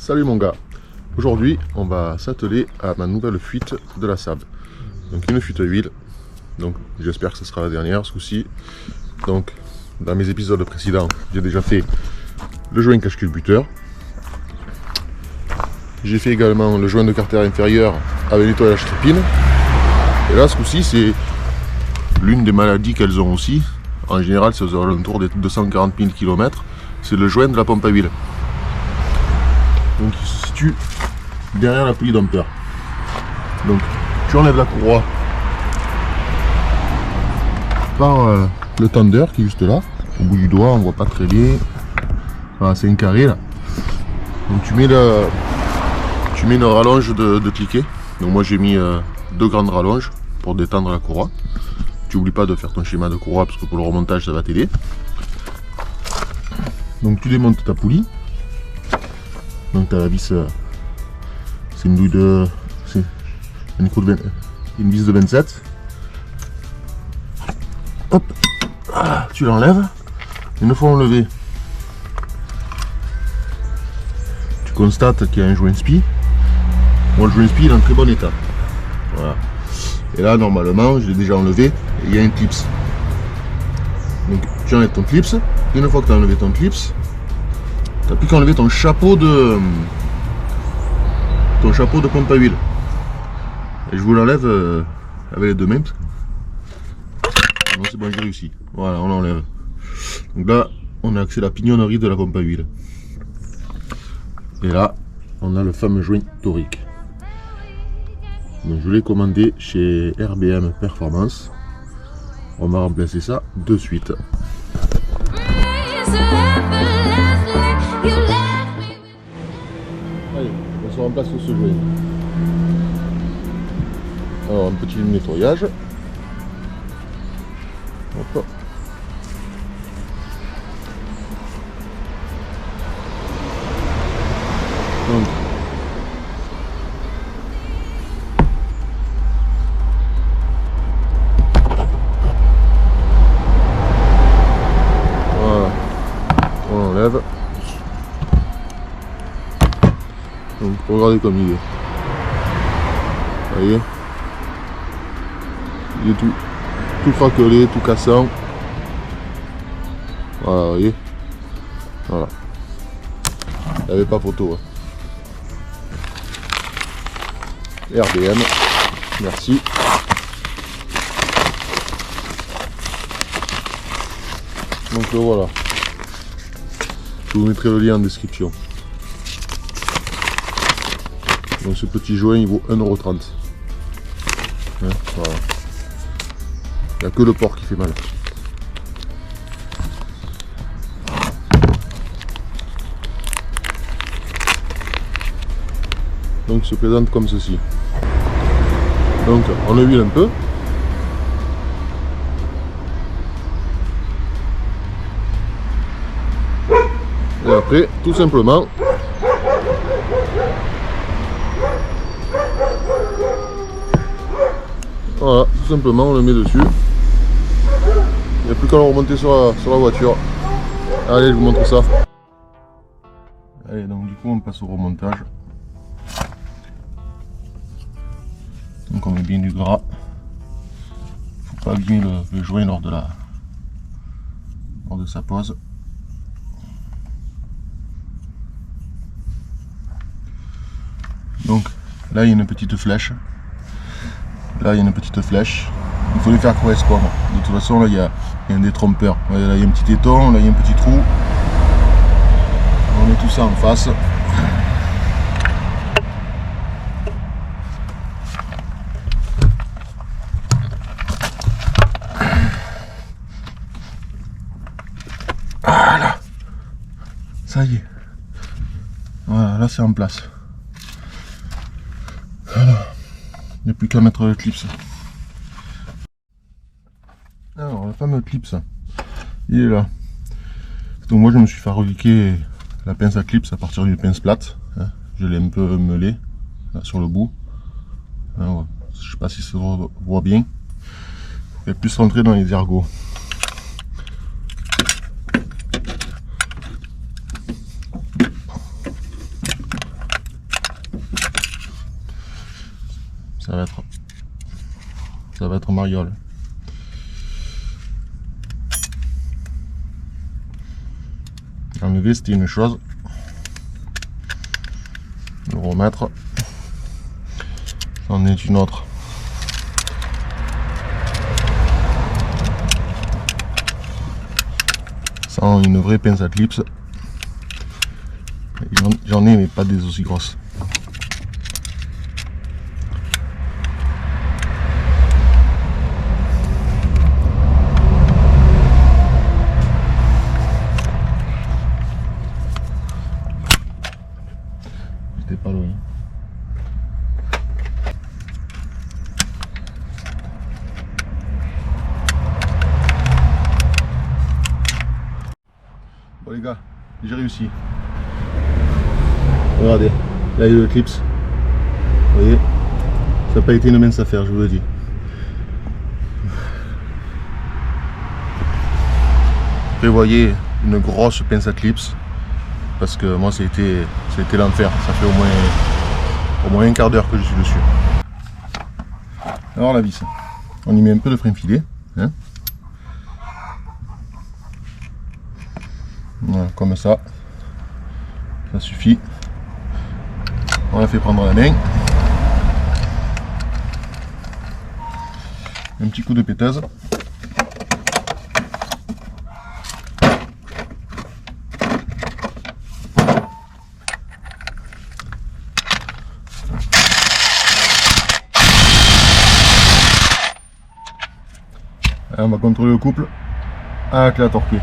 Salut mon gars, aujourd'hui on va s'atteler à ma nouvelle fuite de la Saab. Donc une fuite huile, donc j'espère que ce sera la dernière ce coup-ci. Donc dans mes épisodes précédents j'ai déjà fait le joint cache-culbuteur. J'ai fait également le joint de carter inférieur avec nettoyage tripine. Et là ce coup-ci c'est l'une des maladies qu'elles ont aussi. En général c'est aux alentours des 240 000 km. C'est le joint de la pompe à huile. Donc il se situe derrière la poulie damper. Donc tu enlèves la courroie par le tender qui est juste là. Au bout du doigt on voit pas très bien. Voilà, c'est un carré là. Donc tu mets une rallonge de cliquet. Donc moi j'ai mis deux grandes rallonges pour détendre la courroie. Tu n'oublies pas de faire ton schéma de courroie parce que pour le remontage ça va t'aider. Donc tu démontes ta poulie. Donc tu as la vis, c'est une douille de. C'est une vis de 27. Hop, tu l'enlèves. Une fois enlevé, tu constates qu'il y a un joint spi. Bon, le joint spi il est en très bon état. Voilà. Et là normalement je l'ai déjà enlevé et il y a un clips. Donc tu enlèves ton clips. Une fois que tu as enlevé ton clips, tu n'as plus qu'à enlever ton chapeau de pompe à huile. Et je vous l'enlève avec les deux mains. Non, c'est bon, j'ai réussi. Voilà, on l'enlève. Donc là, on a accès à la pignonnerie de la pompe à huile. Et là, on a le fameux joint torique. Donc je l'ai commandé chez RBM Performance. On va remplacer ça de suite. Allez, on se remplace sur ce joint. Alors un petit nettoyage. Hop. Donc. Voilà. On enlève. Donc regardez comme il est. Vous voyez, il est tout craquelé, tout cassant. Voilà, vous voyez. Voilà. Il n'y avait pas photo. Hein. RBM. Merci. Donc voilà. Je vous mettrai le lien en description. Donc ce petit joint il vaut 1,30 €. Hein, voilà. Il n'y a que le port qui fait mal. Donc il se présente comme ceci. Donc on le huile un peu. Et après, tout simplement, voilà, tout simplement on le met dessus. Il n'y a plus qu'à le remonter sur la voiture. Allez, je vous montre ça. Allez, donc du coup on passe au remontage. Donc on met bien du gras. Faut pas abîmer le joint lors de sa pose. Donc là il y a une petite flèche. Là il y a une petite flèche. Il faut les faire correspondre. De toute façon là il y a un détrompeur. Là il y a un petit éton, là il y a un petit trou. On met tout ça en face. Voilà. Ça y est. Voilà, là c'est en place. Voilà. Il n'y a plus qu'à mettre le clips. Alors, le fameux clips, il est là. Donc moi je me suis fait reliquer la pince à clips à partir d'une pince plate. Hein. Je l'ai un peu meulé là, sur le bout. Hein, ouais. Je sais pas si ça se voit bien. Il va plus rentrer dans les ergots. ça va être mariole. Enlever, c'était une chose. Le remettre, c'en est une autre. Sans une vraie pince à clips. J'en ai, mais pas des aussi grosses. J'étais pas loin. Bon les gars, j'ai réussi. Regardez, là il y a le clips. Vous voyez, ça n'a pas été une mince affaire, je vous le dis. Prévoyez une grosse pince à clips, parce que moi ça a été l'enfer. Ça fait au moins un quart d'heure que je suis dessus. Alors la vis, on y met un peu de frein filet. Hein. Voilà, comme ça suffit. On la fait prendre la main, un petit coup de pétaise, on va contrôler le couple avec la torquée.